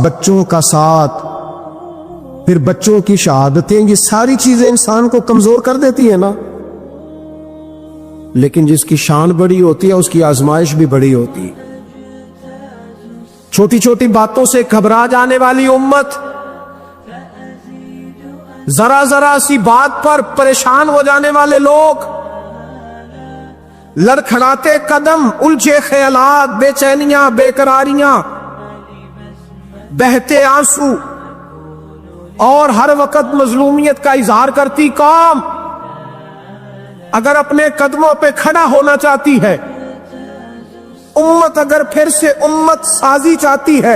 بچوں کا ساتھ، پھر بچوں کی شہادتیں، یہ ساری چیزیں انسان کو کمزور کر دیتی ہیں نا. لیکن جس کی شان بڑی ہوتی ہے اس کی آزمائش بھی بڑی ہوتی ہے. چھوٹی چھوٹی باتوں سے گھبرا جانے والی امت، ذرا ذرا سی بات پر پریشان ہو جانے والے لوگ، لڑکھڑاتے قدم، الجھے خیالات، بے چینیاں، بے قراریاں، بہتے آنسو، اور ہر وقت مظلومیت کا اظہار کرتی قوم اگر اپنے قدموں پہ کھڑا ہونا چاہتی ہے، امت اگر پھر سے امت سازی چاہتی ہے،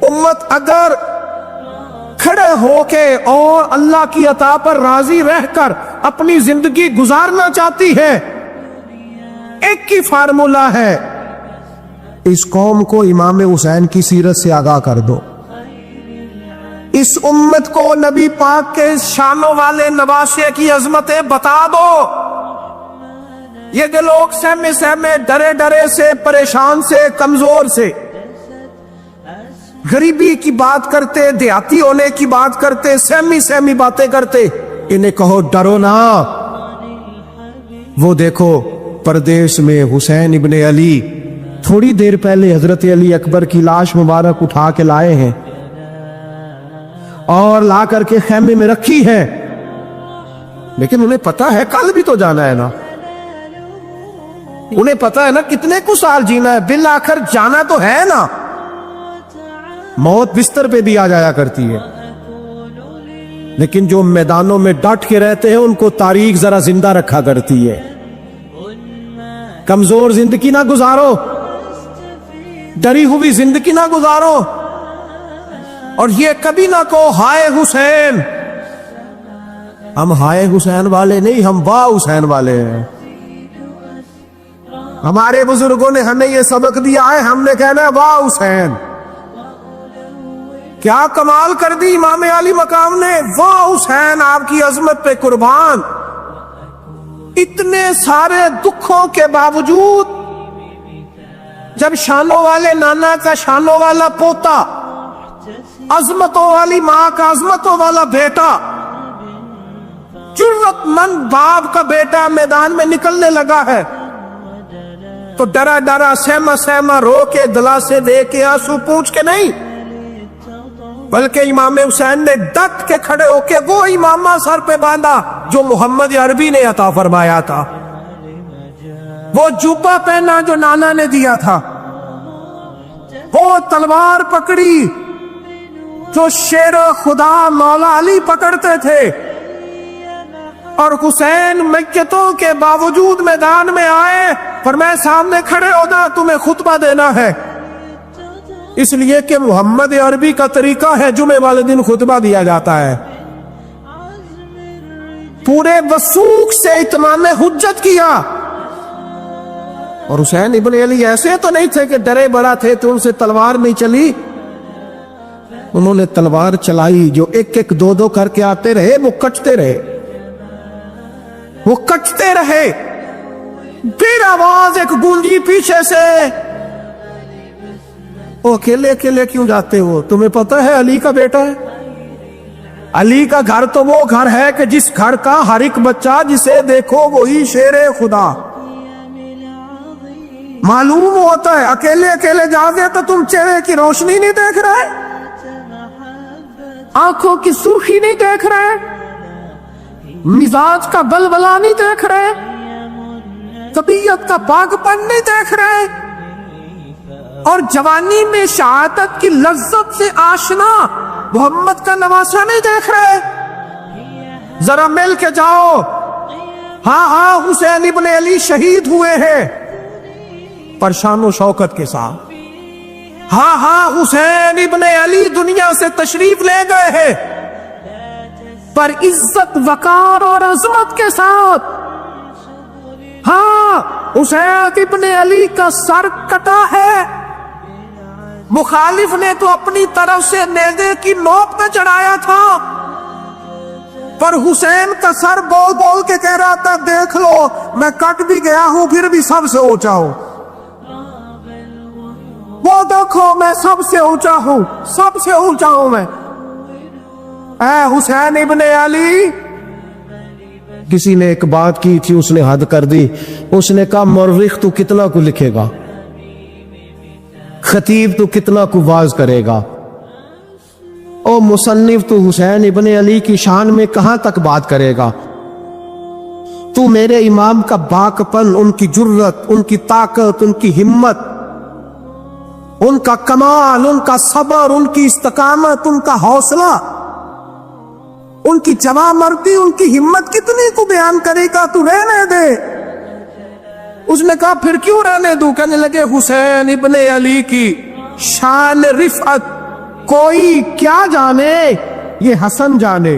امت اگر کھڑے ہو کے اور اللہ کی عطا پر راضی رہ کر اپنی زندگی گزارنا چاہتی ہے، ایک ہی فارمولہ ہے، اس قوم کو امام حسین کی سیرت سے آگاہ کر دو. اس امت کو نبی پاک کے شانوں والے نواسے کی عظمتیں بتا دو. یہ جو لوگ سہمے سہمے، ڈرے ڈرے سے، پریشان سے، کمزور سے، غریبی کی بات کرتے، دیہاتی ہونے کی بات کرتے، سہمی سہمی باتیں کرتے، انہیں کہو ڈرو نا. وہ دیکھو پردیس میں حسین ابن علی تھوڑی دیر پہلے حضرت علی اکبر کی لاش مبارک اٹھا کے لائے ہیں اور لا کر کے خیمے میں رکھی ہے، لیکن انہیں پتا ہے کل بھی تو جانا ہے نا. انہیں پتا ہے نا کتنے کو سال جینا ہے، بالآخر جانا تو ہے نا. موت بستر پہ بھی آ جایا کرتی ہے، لیکن جو میدانوں میں ڈٹ کے رہتے ہیں ان کو تاریخ ذرا زندہ رکھا کرتی ہے. کمزور زندگی نہ گزارو، ڈری ہوئی زندگی نہ گزارو، اور یہ کبھی نہ کہو ہائے حسین. ہم ہائے حسین والے نہیں، ہم واہ حسین والے ہیں. ہمارے بزرگوں نے ہمیں یہ سبق دیا ہے، ہم نے کہنا ہے واہ حسین. کیا کمال کر دی امام علی مقام نے، واہ حسین، آپ کی عظمت پہ قربان. اتنے سارے دکھوں کے باوجود جب شانوں والے نانا کا شانوں والا پوتا، عظمتوں والی ماں کا عظمتوں والا بیٹا، جرت مند باپ کا بیٹا میدان میں نکلنے لگا ہے، تو ڈرا ڈرا، سہما سہما، رو کے، دلاسے دے کے، آنسو پوچھ کے نہیں، بلکہ امام حسین نے ڈٹ کے کھڑے ہو کے وہ امامہ سر پہ باندھا جو محمد عربی نے عطا فرمایا تھا، وہ جوبہ پہنا جو نانا نے دیا تھا، وہ تلوار پکڑی جو شیر خدا مولا علی پکڑتے تھے، اور حسین میتوں کے باوجود میدان میں آئے، فرمایا سامنے کھڑے ہونا، تمہیں خطبہ دینا ہے. اس لیے کہ محمد عربی کا طریقہ ہے جمعے والے دن خطبہ دیا جاتا ہے. پورے وثوق سے اتمام حجت کیا. اور حسین ابن علی ایسے تو نہیں تھے کہ ڈرے بڑا تھے تو ان سے تلوار نہیں چلی، انہوں نے تلوار چلائی. جو ایک ایک دو دو کر کے آتے رہے وہ کٹتے رہے، وہ کٹتے رہے. پھر آواز ایک گونجی پیچھے سے، وہ اکیلے اکیلے کیوں جاتے ہو؟ تمہیں پتہ ہے علی کا بیٹا ہے. علی کا گھر تو وہ گھر ہے کہ جس گھر کا ہر ایک بچہ جسے دیکھو وہی شیر خدا. معلوم ہوتا ہے اکیلے اکیلے جاتے تو تم چہرے کی روشنی نہیں دیکھ رہے، آنکھوں کی سرخی نہیں دیکھ رہے، مزاج کا بلبلا نہیں دیکھ رہے، طبیعت کا پاک پن نہیں دیکھ رہے، اور جوانی میں شہادت کی لذت سے آشنا محمد کا نواسہ نہیں دیکھ رہے. ذرا مل کے جاؤ، ہاں ہاں حسین ابن علی شہید ہوئے ہیں پر شان و شوکت کے ساتھ. ہاں ہاں حسین ابن علی دنیا سے تشریف لے گئے ہیں پر عزت، وقار اور عظمت کے ساتھ. ہاں حسین ابن علی کا سر کٹا ہے، مخالف نے تو اپنی طرف سے نیزے کی نوک پہ چڑھایا تھا، پر حسین کا سر بول بول کے کہہ رہا تھا دیکھ لو میں کٹ بھی گیا ہوں پھر بھی سب سے اونچا ہوں. وہ دیکھو میں سب سے اونچا ہوں، سب سے اونچا ہوں میں، اے حسین ابن علی۔ کسی نے ایک بات کی تھی، اس نے حد کر دی، اس نے کہا مورخ تو کتنا کو لکھے گا، خطیب تو کتنا کو واعظ کرے گا، او مصنف تو حسین ابن علی کی شان میں کہاں تک بات کرے گا؟ تو میرے امام کا باکپن، ان کی جرت، ان کی طاقت، ان کی ہمت، ان کا کمال، ان کا صبر، ان کی استقامت، ان کا حوصلہ، ان کی جواں مردی، ان کی ہمت کتنی کو بیان کرے گا؟ تو رہنے دے۔ اس نے کہا پھر کیوں رہنے دوں؟ کہنے لگے حسین ابن علی کی شان رفعت کوئی کیا جانے، یہ حسن جانے۔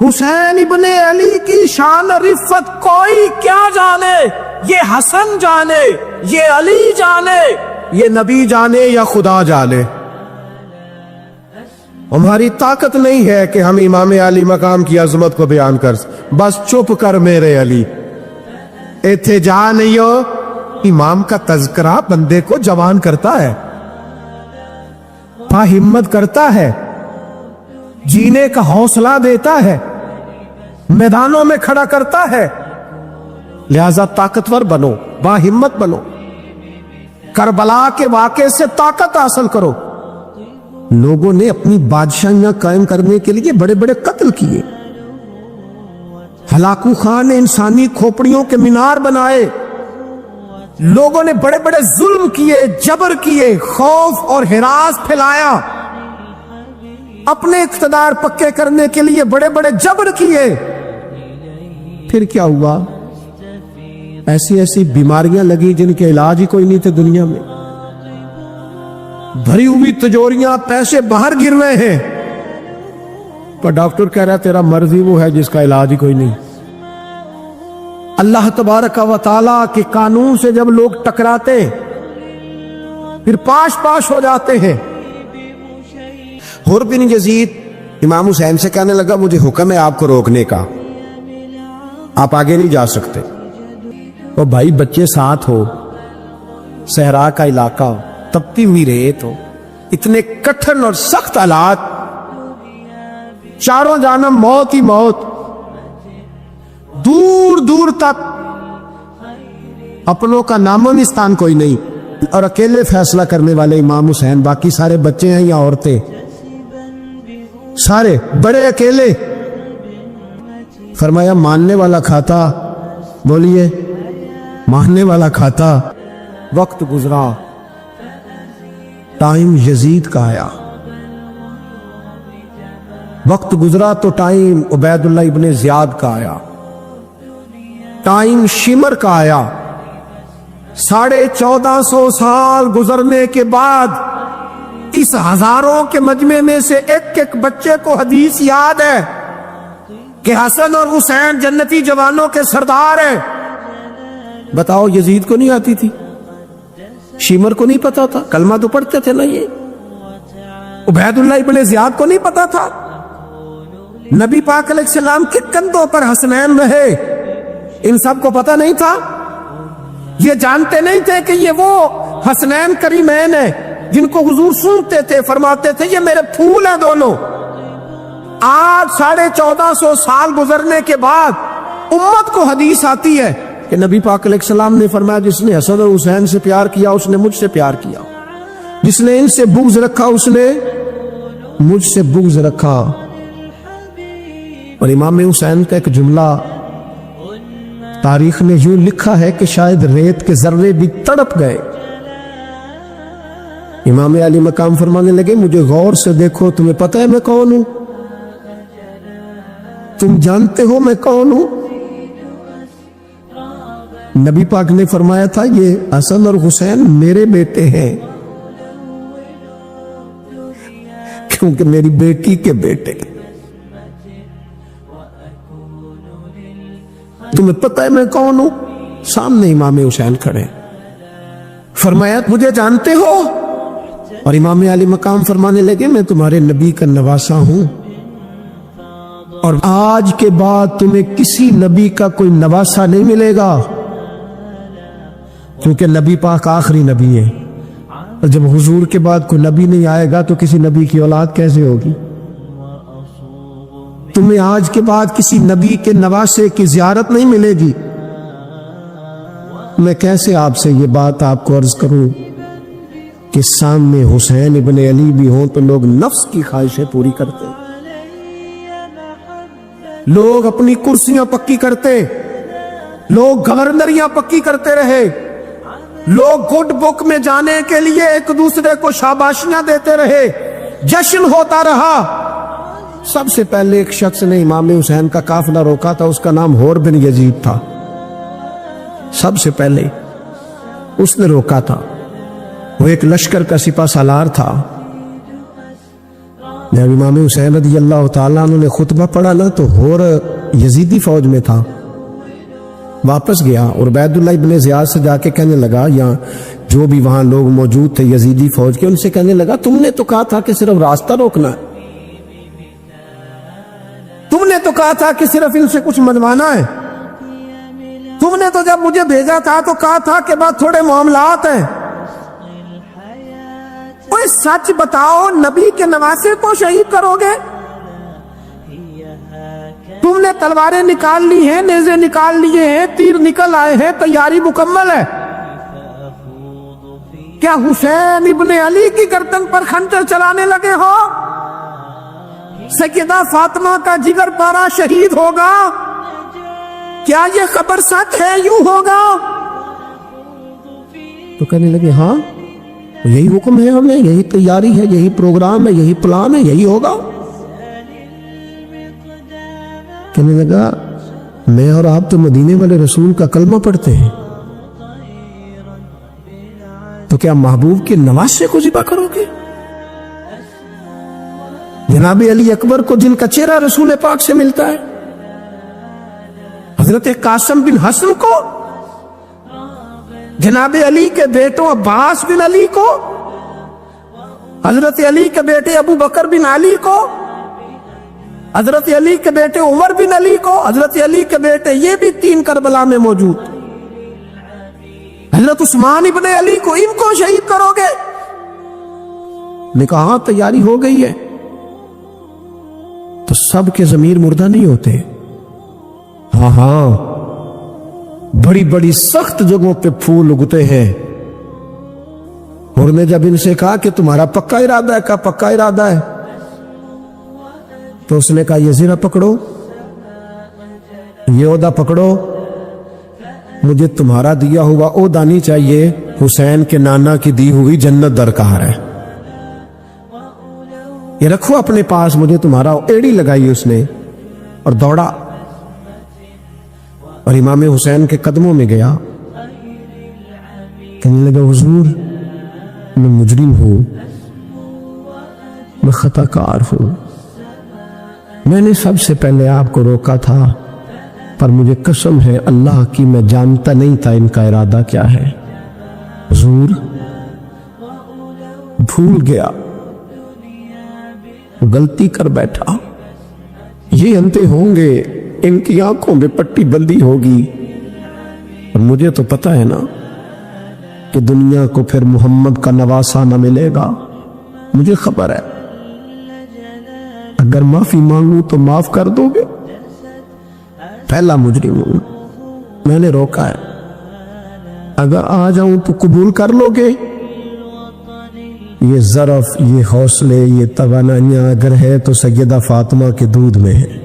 حسین ابن علی کی شان رفعت کوئی کیا جانے، یہ حسن جانے، یہ علی جانے، یہ نبی جانے یا خدا جانے۔ ہماری طاقت نہیں ہے کہ ہم امام علی مقام کی عظمت کو بیان کر، بس چپ کر میرے علی، ایتھے جا نہیں ہو۔ امام کا تذکرہ بندے کو جوان کرتا ہے، ہمت کرتا ہے، جینے کا حوصلہ دیتا ہے، میدانوں میں کھڑا کرتا ہے۔ لہذا طاقتور بنو، با ہمت بنو، کربلا کے واقعے سے طاقت حاصل کرو۔ لوگوں نے اپنی بادشاہیاں قائم کرنے کے لیے بڑے بڑے قتل کیے، ہلاکو خان نے انسانی کھوپڑیوں کے مینار بنائے، لوگوں نے بڑے بڑے ظلم کیے، جبر کیے، خوف اور ہراس پھیلایا، اپنے اقتدار پکے کرنے کے لیے بڑے بڑے جبر کیے۔ پھر کیا ہوا؟ ایسی ایسی بیماریاں لگی جن کے علاج ہی کوئی نہیں تھے دنیا میں، بھری ہوئی تجوریاں، پیسے باہر گر رہے ہیں، پر ڈاکٹر کہہ رہا تیرا مرض ہی وہ ہے جس کا علاج ہی کوئی نہیں۔ اللہ تبارک و تعالیٰ کے قانون سے جب لوگ ٹکراتے پھر پاش پاش ہو جاتے ہیں۔ حر بن یزید امام حسین سے کہنے لگا مجھے حکم ہے آپ کو روکنے کا، آپ آگے نہیں جا سکتے۔ وہ بھائی بچے ساتھ ہو، صحرا کا علاقہ ہو، تپتی ہوئی ریت ہو، اتنے کٹھن اور سخت حالات، چاروں جانب موت ہی موت، دور دور تک اپنوں کا نام و نشان کوئی نہیں، اور اکیلے فیصلہ کرنے والے امام حسین، باقی سارے بچے ہیں یا عورتیں، سارے بڑے اکیلے۔ فرمایا ماننے والا کھاتا، بولیے ماننے والا کھاتا۔ وقت گزرا، ٹائم یزید کا آیا، وقت گزرا تو ٹائم عبید اللہ ابن زیاد کا آیا، ٹائم شمر کا آیا۔ 1450 سال گزرنے کے بعد اس ہزاروں کے مجمع میں سے ایک ایک بچے کو حدیث یاد ہے کہ حسن اور حسین جنتی جوانوں کے سردار ہیں۔ بتاؤ یزید کو نہیں آتی تھی؟ شیمر کو نہیں پتا تھا؟ کلمہ تو پڑھتے تھے نا یہ؟ عبید اللہ ابن زیاد کو نہیں پتا تھا؟ نبی پاک علیہ السلام کے کندھوں پر حسنین رہے، ان سب کو پتا نہیں تھا؟ یہ جانتے نہیں تھے کہ یہ وہ حسنین کریمین ہیں جن کو حضور سنتے تھے، فرماتے تھے یہ میرے پھول ہیں دونوں؟ آج 1450 سال گزرنے کے بعد امت کو حدیث آتی ہے کہ نبی پاک علیہ السلام نے فرمایا جس نے حسن اور حسین سے پیار کیا اس نے مجھ سے پیار کیا، جس نے ان سے بغض رکھا اس نے مجھ سے بغض رکھا۔ اور امام حسین کا ایک جملہ تاریخ نے یوں لکھا ہے کہ شاید ریت کے ذرے بھی تڑپ گئے۔ امام علی مقام فرمانے لگے مجھے غور سے دیکھو، تمہیں پتہ ہے میں کون ہوں؟ تم جانتے ہو میں کون ہوں؟ نبی پاک نے فرمایا تھا یہ حسن اور حسین میرے بیٹے ہیں، کیونکہ میری بیٹی کے بیٹے۔ تمہیں پتہ ہے میں کون ہوں؟ سامنے امام حسین کھڑے، فرمایا مجھے جانتے ہو؟ اور امام علی مقام فرمانے لگے میں تمہارے نبی کا نواسا ہوں، اور آج کے بعد تمہیں کسی نبی کا کوئی نواسا نہیں ملے گا، کیونکہ نبی پاک آخری نبی ہے۔ اور جب حضور کے بعد کوئی نبی نہیں آئے گا تو کسی نبی کی اولاد کیسے ہوگی؟ تمہیں آج کے بعد کسی نبی کے نواسے کی زیارت نہیں ملے گی۔ میں کیسے آپ سے یہ بات آپ کو عرض کروں کہ سامنے حسین ابن علی بھی ہوں تو لوگ نفس کی خواہشیں پوری کرتے، لوگ اپنی کرسیاں پکی کرتے، لوگ گورنریاں پکی کرتے رہے، لوگ گڈ بک میں جانے کے لیے ایک دوسرے کو شاباشیاں دیتے رہے، جشن ہوتا رہا۔ سب سے پہلے ایک شخص نے امام حسین کا قافلہ روکا تھا، اس کا نام حور بن یزید تھا۔ سب سے پہلے اس نے روکا تھا، وہ ایک لشکر کا سپہ سالار تھا۔ جب امام حسین رضی اللہ تعالیٰ عنہ نے خطبہ پڑھا نا تو حور یزیدی فوج میں تھا، واپس گیا اور عبید اللہ ابن زیاد سے جا کے کہنے لگا، یا جو بھی وہاں لوگ موجود تھے یزیدی فوج کے، ان سے کہنے لگا تم نے تو کہا تھا کہ صرف راستہ روکنا ہے، تم نے تو کہا تھا کہ صرف ان سے کچھ منوانا ہے، تم نے تو جب مجھے بھیجا تھا تو کہا تھا کہ بس تھوڑے معاملات ہیں۔ کوئی سچ بتاؤ، نبی کے نواسے کو شہید کرو گے؟ تم نے تلواریں نکال لی ہیں، نیزے نکال لیے ہیں، تیر نکل آئے ہیں، تیاری مکمل ہے، کیا حسین ابن علی کی گردن پر خنجر چلانے لگے ہو؟ سیدہ فاطمہ کا جگر پارا شہید ہوگا، کیا یہ خبر سچ ہے؟ یوں ہوگا؟ تو کہنے لگے ہاں یہی حکم ہے ہمیں، یہی تیاری ہے، یہی پروگرام ہے، یہی پلان ہے، یہی ہوگا۔ کہنے لگا میں اور آپ تو مدینے والے رسول کا کلمہ پڑھتے ہیں، تو کیا محبوب کے نواسے کو ذبح کرو گے؟ جناب علی اکبر کو جن کا چہرہ رسول پاک سے ملتا ہے، حضرت قاسم بن حسن کو، جناب علی کے بیٹوں عباس بن علی کو، حضرت علی کے بیٹے ابو بکر بن علی کو، حضرت علی کے بیٹے عمر بن علی کو، حضرت علی کے بیٹے یہ بھی 3 کربلا میں موجود، حضرت عثمان ابن علی کو، ان کو شہید کرو گے؟ نے کہا ہاں تیاری ہو گئی ہے۔ تو سب کے ضمیر مردہ نہیں ہوتے، ہاں ہاں بڑی بڑی سخت جگہوں پہ پھول اگتے ہیں۔ اور نے جب ان سے کہا کہ تمہارا پکا ارادہ ہے، کہا پکا ارادہ ہے، تو اس نے کہا یہ زرہ پکڑو، یہ عہدہ پکڑو، مجھے تمہارا دیا ہوا عہدہ نہیں چاہیے، حسین کے نانا کی دی ہوئی جنت درکار ہے، یہ رکھو اپنے پاس، مجھے تمہارا۔ ایڑی لگائی اس نے اور دوڑا اور امام حسین کے قدموں میں گیا، کہنے لگا حضور میں مجرم ہوں، میں خطا کار ہوں، میں نے سب سے پہلے آپ کو روکا تھا، پر مجھے قسم ہے اللہ کی میں جانتا نہیں تھا ان کا ارادہ کیا ہے، حضور بھول گیا، غلطی کر بیٹھا، یہ انتے ہوں گے، ان کی آنکھوں میں پٹی بندی ہوگی، اور مجھے تو پتہ ہے نا کہ دنیا کو پھر محمد کا نواسہ نہ ملے گا، مجھے خبر ہے، اگر معافی مانگوں تو معاف کر دو گے؟ پہلا مجرم ہوں، میں نے روکا ہے، اگر آ جاؤں تو قبول کر لو گے؟ یہ ظرف، یہ حوصلے، یہ توانائیاں اگر ہے تو سیدہ فاطمہ کے دودھ میں ہے،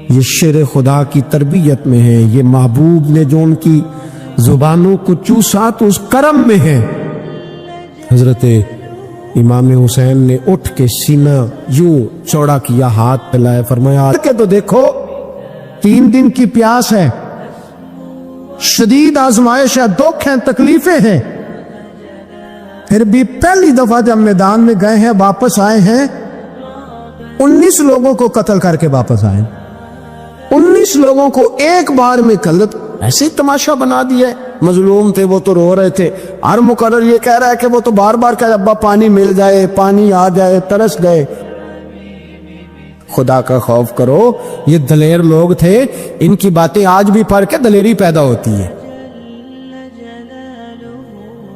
یہ شیر خدا کی تربیت میں ہے، یہ محبوب نے جو ان کی زبانوں کو چوسا تو اس کرم میں ہے۔ حضرت امام حسین نے اٹھ کے سینہ یوں چوڑا کیا، ہاتھ پھیلائے، فرمایا کہ تو دیکھو 3 دن کی پیاس ہے، شدید آزمائش ہے، دکھ ہیں، تکلیفیں ہیں، پھر بھی پہلی دفعہ جب میدان میں گئے ہیں، واپس آئے ہیں، 19 لوگوں کو قتل کر کے واپس آئے، 19 لوگوں کو ایک بار میں قتل، ایسے ہی تماشا بنا دیا ہے۔ مظلوم تھے وہ تو رو رہے تھے، ہر مقرر یہ کہہ رہا ہے کہ وہ تو بار بار کہہ ابا پانی مل جائے، پانی آ جائے، ترس گئے۔ خدا کا خوف کرو، یہ دلیر لوگ تھے، ان کی باتیں آج بھی پڑھ کے دلیری پیدا ہوتی ہے۔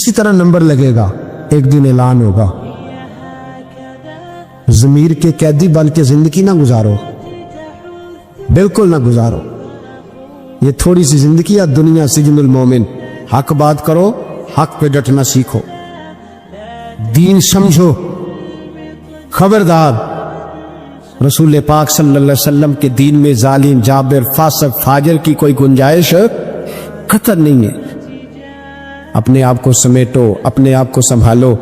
اسی طرح نمبر لگے گا، ایک دن اعلان ہوگا۔ ضمیر کے قیدی بن کے زندگی نہ گزارو، بالکل نہ گزارو۔ یہ تھوڑی سی زندگی ہے دنیا سجن المومن۔ حق بات کرو، حق پہ ڈٹنا سیکھو، دین سمجھو۔ خبردار، رسول پاک صلی اللہ علیہ وسلم کے دین میں ظالم، جابر، فاسق، فاجر کی کوئی گنجائش خطر نہیں ہے۔ اپنے آپ کو سمیٹو، اپنے آپ کو سنبھالو،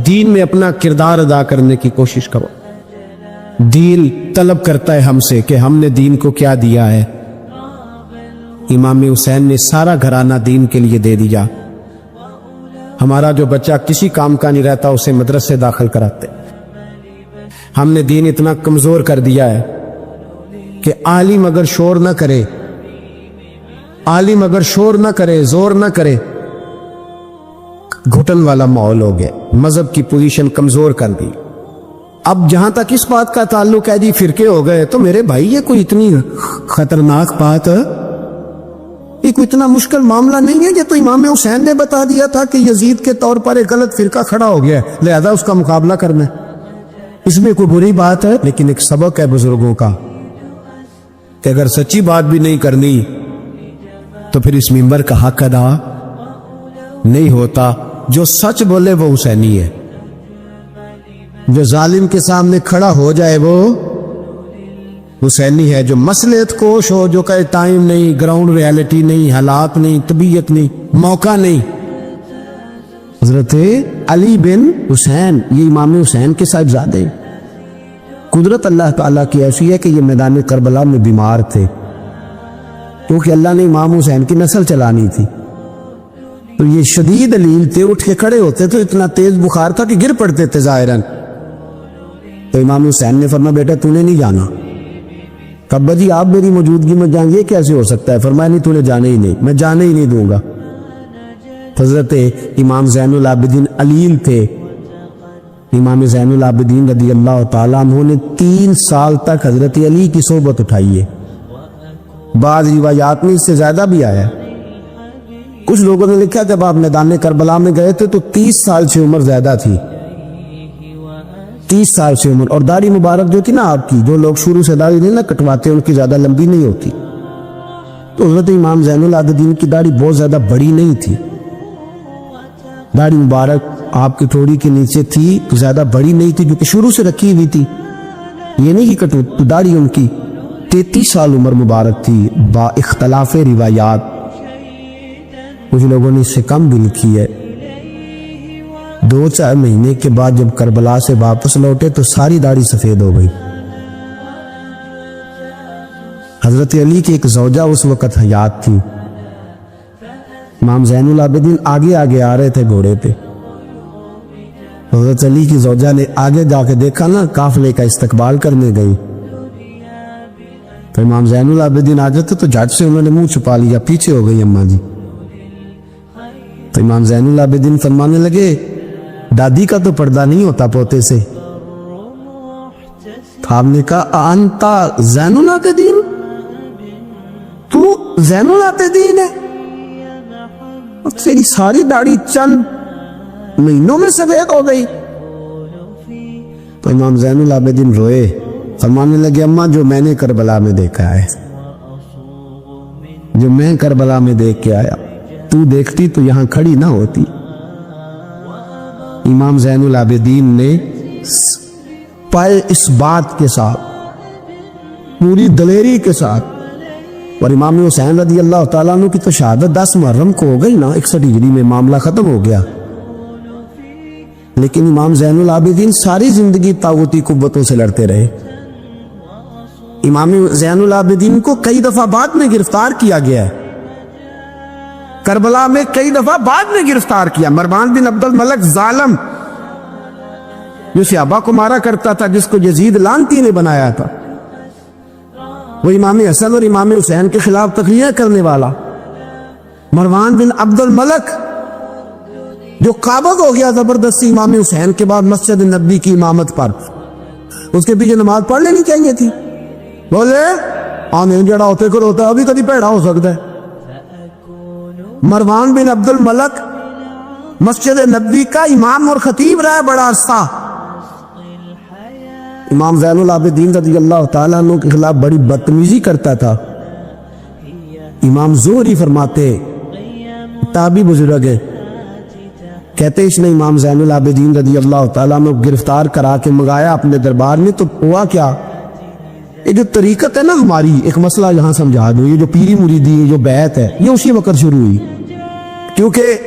دین میں اپنا کردار ادا کرنے کی کوشش کرو۔ دین طلب کرتا ہے ہم سے کہ ہم نے دین کو کیا دیا ہے۔ امام حسین نے سارا گھرانہ دین کے لیے دے دیا۔ ہمارا جو بچہ کسی کام کا نہیں رہتا اسے مدرسے داخل کراتے۔ ہم نے دین اتنا کمزور کر دیا ہے کہ عالم اگر شور نہ کرے، عالم اگر شور نہ کرے، زور نہ کرے، گھٹن والا ماحول ہو گیا، مذہب کی پوزیشن کمزور کر دی۔ اب جہاں تک اس بات کا تعلق ہے جی فرقے ہو گئے، تو میرے بھائی یہ کوئی اتنی خطرناک بات ہے، یہ کوئی اتنا مشکل معاملہ نہیں ہے۔ یہ تو امام حسین نے بتا دیا تھا کہ یزید کے طور پر ایک غلط فرقہ کھڑا ہو گیا ہے، لہذا اس کا مقابلہ کرنا ہے۔ اس میں کوئی بری بات ہے، لیکن ایک سبق ہے بزرگوں کا کہ اگر سچی بات بھی نہیں کرنی تو پھر اس منبر کا حق ادا نہیں ہوتا۔ جو سچ بولے وہ حسینی ہے، جو ظالم کے سامنے کھڑا ہو جائے وہ حسینی ہے۔ جو مصلحت کوش ہو، جو کہے ٹائم نہیں، گراؤنڈ ریالٹی نہیں، حالات نہیں، طبیعت نہیں، موقع نہیں۔ حضرت علی بن حسین، یہ امام حسین کے صاحبزادے، قدرت اللہ تعالیٰ کی ایسی ہے کہ یہ میدان کربلا میں بیمار تھے، کیونکہ اللہ نے امام حسین کی نسل چلانی تھی۔ تو یہ شدید علیل تھے، اٹھ کے کھڑے ہوتے تو اتنا تیز بخار تھا کہ گر پڑتے تھے ظاہراً۔ تو امام حسین نے فرمایا بیٹا تو نے نہیں جانا۔ کہا جی آپ میری موجودگی میں جائیں گے کیسے ہو سکتا ہے؟ فرمایا نہیں تو نے جانے ہی نہیں، میں جانے ہی نہیں دوں گا۔ حضرت امام زین العابدین علیل تھے۔ امام زین العابدین رضی اللہ تعالیٰ عنہ نے 3 سال تک حضرت علی کی صحبت اٹھائی ہے۔ بعض روایات میں اس سے زیادہ بھی آیا ہے۔ کچھ لوگوں نے لکھا جب آپ میدان کربلا میں گئے تھے تو 30 سال سے عمر زیادہ تھی، 30 سال سے عمر، اور داڑھی مبارک جو تھی نا آپ کی، جو لوگ شروع سے داڑھی نہیں نہ کٹواتے ان کی زیادہ لمبی نہیں ہوتی، تو حضرت امام زین العابدین کی داڑھی بہت زیادہ بڑی نہیں تھی، داڑھی مبارک آپ کی تھوڑی کے نیچے تھی، تو زیادہ بڑی نہیں تھی، جو کہ شروع سے رکھی ہوئی تھی، یہ نہیں کہ کٹو، تو داڑھی ان کی 33 سال عمر مبارک تھی با اختلاف روایات۔ کچھ لوگوں نے اس سے کم بھی لکھی ہے۔ 2-4 مہینے کے بعد جب کربلا سے واپس لوٹے تو ساری داڑھی سفید ہو گئی۔ حضرت علی کی ایک زوجہ اس وقت حیات تھی۔ امام زین العابدین آگے آگے آ رہے تھے گھوڑے پہ، حضرت علی کی زوجہ نے آگے جا کے دیکھا نا، قافلے کا استقبال کرنے گئی، تو امام زین العابدین آ جاتے تو جھٹ سے انہوں نے منہ چھپا لیا، پیچھے ہو گئی اماں جی۔ تو امام زین العابدین فرمانے لگے دادی کا تو پردہ نہیں ہوتا پوتے سے۔ آپ نے کہا انتا زین العابدین، تو زین العابدین ہے، تیری ساری داڑھی چند مہینوں میں سفید ہو گئی۔ تو امام زین العابدین روئے، فرمانے لگے اماں جو میں نے کربلا میں دیکھا ہے، جو میں کربلا میں دیکھ کے آیا، تو دیکھتی تو یہاں کھڑی نہ ہوتی۔ امام زین العابدین نے پائے اس بات کے ساتھ، پوری دلیری کے ساتھ، اور امام حسین رضی اللہ تعالیٰ عنہ کی تو شہادت 10 محرم کو ہو گئی نا، 61 ہجری میں معاملہ ختم ہو گیا، لیکن امام زین العابدین ساری زندگی طاغوتی قوتوں سے لڑتے رہے۔ امام زین العابدین کو کئی دفعہ بعد میں گرفتار کیا گیا ہے، کربلا میں کئی دفعہ بعد میں گرفتار کیا۔ مروان بن عبد الملک ظالم جو صحابہ کو مارا کرتا تھا، جس کو یزید لعنتی نے بنایا تھا، وہ امام حسن اور امام حسین کے خلاف تقریریں کرنے والا مروان بن عبد الملک، جو قابض ہو گیا زبردستی امام حسین کے بعد مسجد نبی کی امامت پر، اس کے پیچھے نماز پڑھ لینی چاہیے تھی، بولے آنے جڑا ہوتے کر ہوتا ہے، ابھی کبھی پیڑا ہو سکتا ہے۔ مروان بن عبد الملک مسجد نبوی کا امام اور خطیب رہا بڑا عرصہ. امام زین العابدین رضی اللہ تعالیٰ عنہ کے خلاف بڑی بدتمیزی کرتا تھا. امام زہری فرماتے، تابعی بزرگ ہے، کہتے اس نے امام زین العابدین رضی اللہ تعالیٰ عنہ گرفتار کرا کے منگایا اپنے دربار میں. تو ہوا کیا، یہ جو طریقت ہے نا ہماری، ایک مسئلہ یہاں سمجھا دوں، یہ جو پیری مریدی، یہ جو بیعت ہے، یہ اسی وقت شروع ہوئی. کیونکہ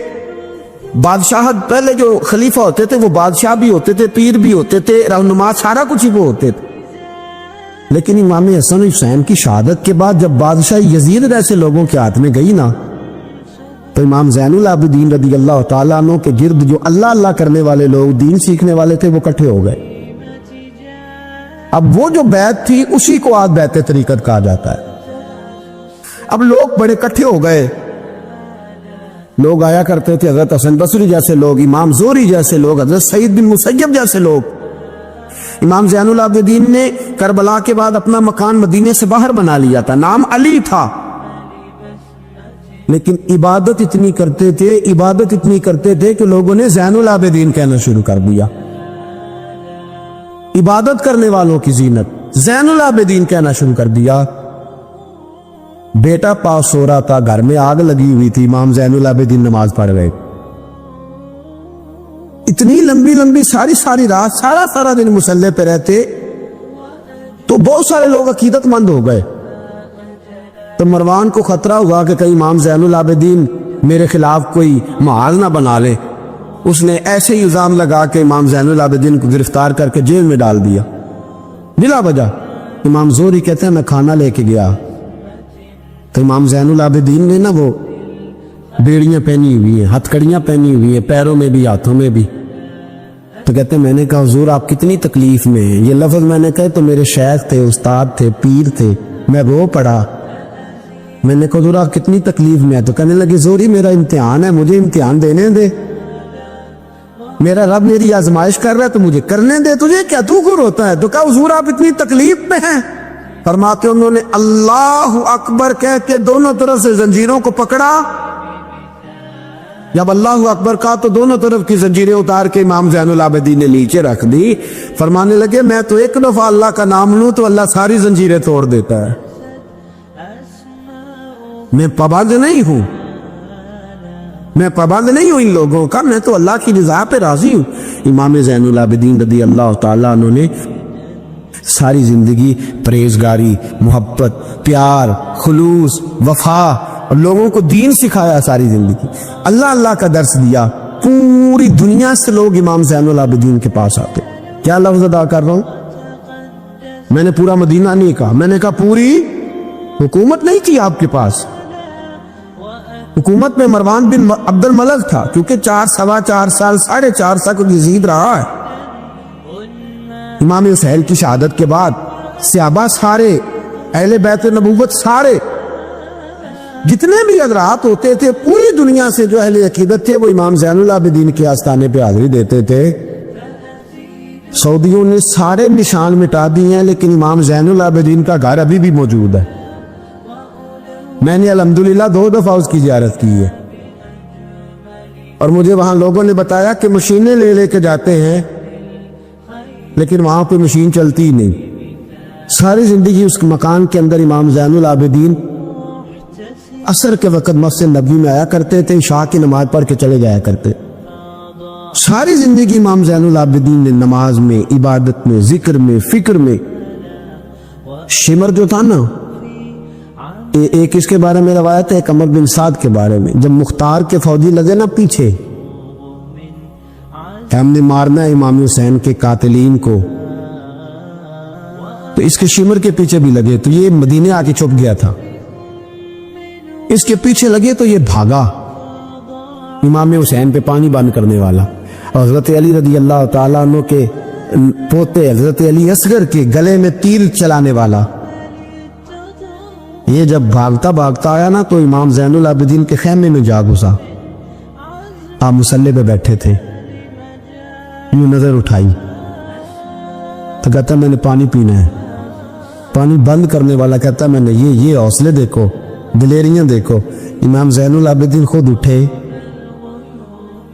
بادشاہت، پہلے جو خلیفہ ہوتے تھے وہ بادشاہ بھی ہوتے تھے، پیر بھی ہوتے تھے، رہنما، سارا کچھ ہی وہ ہوتے تھے. لیکن امام حسن حسین کی شہادت کے بعد جب بادشاہ یزید جیسے لوگوں کے ہاتھ میں گئی نا، تو امام زین العابدین رضی اللہ تعالیٰ عنہ کے گرد جو اللہ اللہ کرنے والے لوگ، دین سیکھنے والے تھے، وہ اکٹھے ہو گئے. اب وہ جو بیعت تھی اسی کو آج بیعت طریقت کہا جاتا ہے. اب لوگ بڑے اکٹھے ہو گئے. لوگ آیا کرتے تھے، حضرت حسن بصری جیسے لوگ، امام زہری جیسے لوگ، حضرت سعید بن مسیب جیسے لوگ. امام زین العابدین نے کربلا کے بعد اپنا مکان مدینے سے باہر بنا لیا تھا، نام علی تھا، لیکن عبادت اتنی کرتے تھے کہ لوگوں نے زین العابدین کہنا شروع کر دیا. عبادت کرنے والوں کی زینت زین العابدین کہنا شروع کر دیا. بیٹا پاس سو رہا تھا، گھر میں آگ لگی ہوئی تھی، امام زین العابدین نماز پڑھ گئے. اتنی لمبی ساری رات، سارا دن مصلی پہ رہتے. تو بہت سارے لوگ عقیدت مند ہو گئے. تو مروان کو خطرہ ہوا کہ کہیں امام زین العابدین میرے خلاف کوئی محاذ نہ بنا لے. اس نے ایسے ہی الزام لگا کے امام زین العابدین کو گرفتار کر کے جیل میں ڈال دیا بلا وجہ. امام زہری کہتے ہیں میں کھانا لے کے گیا تو امام زین العابدین نے نا وہ بیڑیاں پہنی ہوئی ہیں، ہتھ کڑیاں پہنی ہوئی ہیں، پیروں میں بھی ہاتھوں میں بھی. تو کہتے ہیں میں نے کہا حضور آپ کتنی تکلیف میں ہیں. یہ لفظ میں نے کہے تو میرے شیخ تھے، استاد تھے، پیر تھے. میں رو پڑا. میں نے کہا حضور آپ کتنی تکلیف میں ہے. تو کہنے لگے زہری میرا امتحان ہے، مجھے امتحان دینے دے. میرا رب میری آزمائش کر رہا ہے تو مجھے کرنے دے. تجھے کیا، تو کیوں روتا ہے؟ تو کہا حضور آپ اتنی تکلیف میں ہیں. فرماتے انہوں نے اللہ اکبر کہہ کے دونوں طرف سے زنجیروں کو پکڑا. جب اللہ اکبر کہا تو دونوں طرف کی زنجیریں اتار کے امام زین العابدین نے نیچے رکھ دی. فرمانے لگے میں تو ایک دفعہ اللہ کا نام لوں تو اللہ ساری زنجیریں توڑ دیتا ہے. میں پابند نہیں ہوں ان لوگوں کا، میں تو اللہ کی رضا پہ راضی ہوں. امام زین العابدین رضی اللہ تعالیٰ عنہ نے ساری زندگی پرہیزگاری، محبت، پیار، خلوص، وفا اور لوگوں کو دین سکھایا. ساری زندگی اللہ کا درس دیا. پوری دنیا سے لوگ امام زین العابدین کے پاس آتے. کیا لفظ ادا کر رہا ہوں، میں نے پورا مدینہ نہیں کہا، میں نے کہا پوری حکومت نہیں تھی آپ کے پاس. حکومت میں مروان بن عبد الملک تھا، کیونکہ 4 سال 4.5 سال یزید رہا ہے. امام حسین کی شہادت کے بعد صحابہ سارے، اہل بیت نبوت سارے، جتنے بھی حضرات ہوتے تھے پوری دنیا سے جو اہل عقیدت تھے، وہ امام زین العابدین کے آستانے پہ حاضری دیتے تھے. سعودیوں نے سارے نشان مٹا دیے ہیں، لیکن امام زین العابدین کا گھر ابھی بھی موجود ہے. میں نے الحمدللہ 2 دفعہ اس کی زیارت کی ہے، اور مجھے وہاں لوگوں نے بتایا کہ مشینیں لے کے جاتے ہیں، لیکن وہاں پہ مشین چلتی ہی نہیں. ساری زندگی اس مکان کے اندر امام زین العابدین عصر کے وقت مسجد نبوی میں آیا کرتے تھے، عشاء کی نماز پڑھ کے چلے جایا کرتے. ساری زندگی امام زین العابدین نے نماز میں، عبادت میں، ذکر میں، فکر میں. شمر جو تھا نا، ایک اس کے بارے میں روایت ہے، ایک عمر بن سعد کے بارے میں، جب مختار کے فوجی لگے نا پیچھے، ہم نے مارنا ہے امام حسین کے قاتلین کو، تو اس کے شمر کے پیچھے بھی لگے، تو یہ مدینے آ کے چھپ گیا تھا. اس کے پیچھے لگے تو یہ بھاگا، امام حسین پہ پانی بند کرنے والا. اور حضرت علی رضی اللہ تعالیٰ عنہ کے پوتے حضرت علی اصغر کے گلے میں تیر چلانے والا. یہ جب بھاگتا آیا نا تو امام زین العابدین کے خیمے میں جا گھسا. آپ مصلی پہ بیٹھے تھے، یوں نظر اٹھائی تو کہتا میں نے پانی پینا ہے. پانی بند کرنے والا کہتا میں نے یہ حوصلے دیکھو، دلیریاں دیکھو. امام زین العابدین خود اٹھے،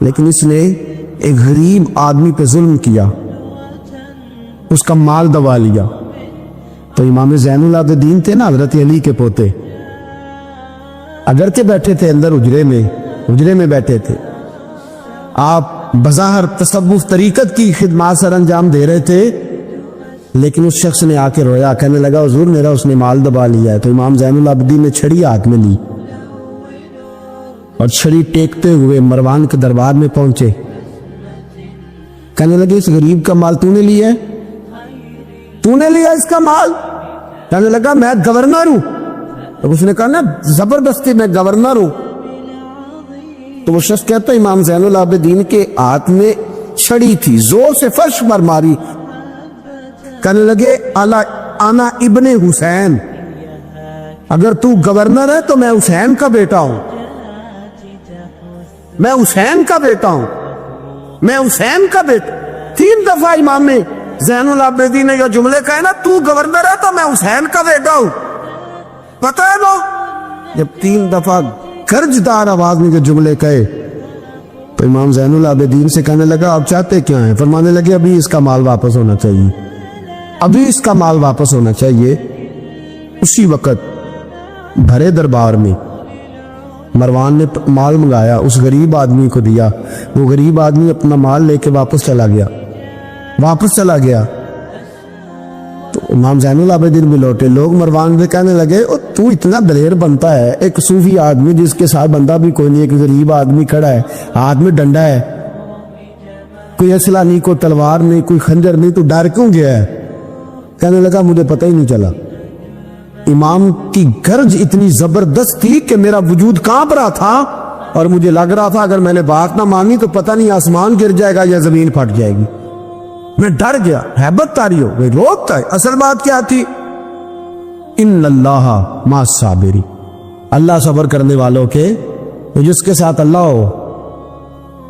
لیکن اس نے ایک غریب آدمی پہ ظلم کیا، اس کا مال دبا لیا. تو امام زین العابدین تھے نا حضرت علی کے پوتے، اگرچہ بیٹھے تھے اندر حجرے میں بیٹھے تھے، آپ بظاہر تصوف طریقت کی خدمات سر انجام دے رہے تھے، لیکن اس شخص نے آ کے رویا، کہنے لگا حضور میرا اس نے مال دبا لیا ہے. تو امام زین العابدین نے چھڑی ہاتھ میں لی اور چھڑی ٹیکتے ہوئے مروان کے دربار میں پہنچے. کہنے لگے اس غریب کا مال تو نے لیا ہے؟ تو نے لیا اس کا مال؟ کہنے لگا میں گورنر ہوں. تو اس نے کہا نا زبردستی میں گورنر ہوں. تو وہ شخص کہتا ہے امام زین العابدین کے ہاتھ میں چھڑی تھی، زور سے فرش پر ماری. کہنے لگے انا ابن حسین، اگر تو گورنر ہے تو میں حسین کا بیٹا ہوں، میں حسین کا بیٹا ہوں، میں حسین کا بیٹا. 3 دفعہ امام زین العابدین نے یہ جملے کہے نا، تو گورنر ہے تو میں حسین کا بیٹا ہوں. پتہ ہے لو جب 3 دفعہ گرجدار آواز میں جو جملے کہے تو امام زین العابدین سے کہنے لگا آپ چاہتے کیا ہیں؟ فرمانے لگے ابھی اس کا مال واپس ہونا چاہیے، ابھی اس کا مال واپس ہونا چاہیے. اسی وقت بھرے دربار میں مروان نے مال منگایا، اس غریب آدمی کو دیا. وہ غریب آدمی اپنا مال لے کے واپس چلا گیا. تو امام زین العابدین بھی لوٹے. لوگ مروان سے کہنے لگے تو اتنا دلیر بنتا ہے، ایک صوفی آدمی جس کے ساتھ بندہ بھی کوئی نہیں، ایک غریب آدمی کھڑا ہے، ہاتھ میں ڈنڈا ہے، کوئی اسلحہ نہیں، کوئی تلوار نہیں، کوئی خنجر نہیں، تو ڈر کیوں گیا ہے؟ کہنے لگا مجھے پتہ ہی نہیں چلا. امام کی گرج اتنی زبردست تھی کہ میرا وجود کانپ رہا تھا اور مجھے لگ رہا تھا اگر میں نے بات نہ مانی تو پتہ نہیں آسمان گر جائے گا یا زمین پھٹ جائے گی. میں ڈر گیا، ہیبت تاری ہو گئی، روکتا ہے. اصل بات کیا تھی؟ ان اللہ مع الصابرین، اللہ صبر کرنے والوں کے، جس کے ساتھ اللہ ہو.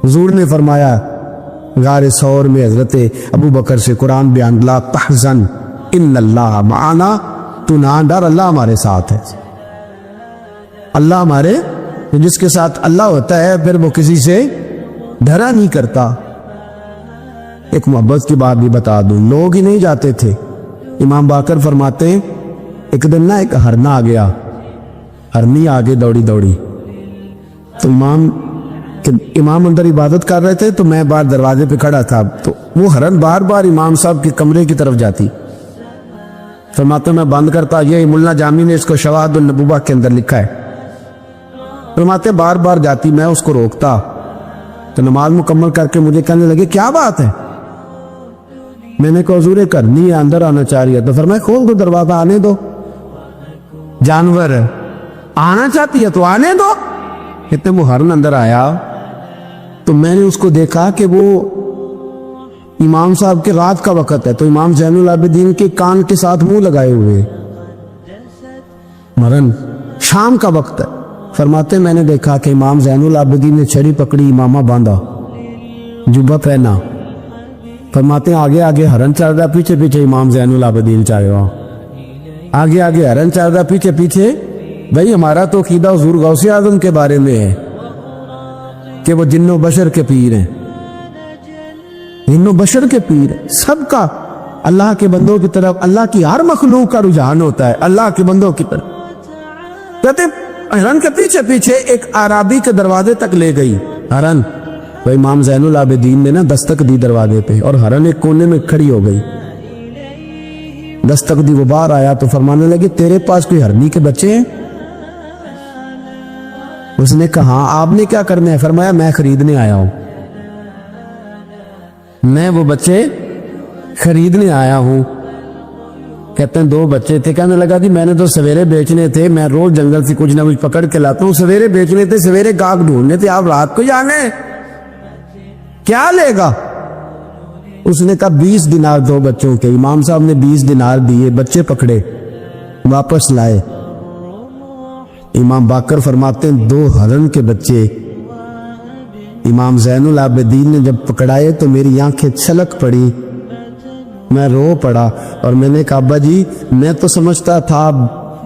حضور نے فرمایا غار ثور میں حضرت ابو بکر سے قرآن بیان، لا تحزن ان اللہ معنا، تو نہ ڈر، اللہ ہمارے ساتھ ہے. اللہ ہمارے، جس کے ساتھ اللہ ہوتا ہے پھر وہ کسی سے ڈرا نہیں کرتا. ایک محبت کی بات بھی بتا دوں، لوگ ہی نہیں جاتے تھے. امام باقر فرماتے ہیں ایک دن نا ایک ہرنا آ گیا، ہرنی آگے دوڑی. تو امام اندر عبادت کر رہے تھے تو میں باہر دروازے پہ کھڑا تھا. تو وہ ہرن بار بار امام صاحب کے کمرے کی طرف جاتی. فرماتے میں بند کرتا، یہ ملا جامی نے اس کو شواہد النبوہ کے اندر لکھا ہے. فرماتے بار بار جاتی، میں اس کو روکتا. تو نماز مکمل کر کے مجھے کہنے لگے کیا بات ہے؟ میں نے کہا حضور کرنی ہے، اندر آنا چاہ رہی ہے. تو فرمایا کھول دو دروازہ، آنے دو، جانور آنا چاہتی ہے تو آنے دو. کہتے وہ ہرن اندر آیا تو میں نے اس کو دیکھا کہ وہ امام صاحب کے رات کا وقت ہے، تو امام زین العابدین کے کان کے ساتھ منہ لگائے ہوئے، مرن شام کا وقت ہے. فرماتے میں نے دیکھا کہ امام زین العابدین نے چھڑی پکڑی، امامہ باندھا، جبہ پہنا. فرماتے آگے آگے ہرن چل رہا، پیچھے پیچھے امام زین العابدین چل رہا. آگے آگے ہرن چل رہا، پیچھے پیچھے. بھائی ہمارا تو عقیدہ حضور غوث اعظم کے بارے میں ہے کہ وہ جن و بشر کے پیر ہیں، جن و بشر کے پیر ہیں. سب کا اللہ کے بندوں کی طرف، اللہ کی ہر مخلوق کا رجحان ہوتا ہے اللہ کے بندوں کی طرف. کہتے ہرن کے پیچھے پیچھے ایک عرابی کے دروازے تک لے گئی ہرن. تو امام زین العابدین نے نا دستک دی دروازے پہ اور ہرن ایک کونے میں کھڑی ہو گئی. دستک دی، وہ باہر آیا تو فرمانے لگے تیرے پاس کوئی ہرنی کے بچے ہیں؟ اس نے کہا ہاں. آپ نے کیا کرنا ہے؟ فرمایا میں خریدنے آیا ہوں، میں وہ بچے خریدنے آیا ہوں. کہتے ہیں 2 بچے تھے. کہنے لگا جی میں نے تو سویرے بیچنے تھے، میں روز جنگل سے کچھ نہ کچھ پکڑ کے لاتا ہوں، سویرے بیچنے تھے، سویرے گاہک ڈھونڈنے تھے، آپ رات کو جانے کیا لے گا؟ اس نے کہا 20 دینار 2 بچوں کے. امام صاحب نے 20 دینار دیے، بچے پکڑے، واپس لائے. امام باقر فرماتے ہیں 2 ہرن کے بچے امام زین العابدین نے جب پکڑائے تو میری آنکھیں چھلک پڑی، میں رو پڑا. اور میں نے کہا ابا جی میں تو سمجھتا تھا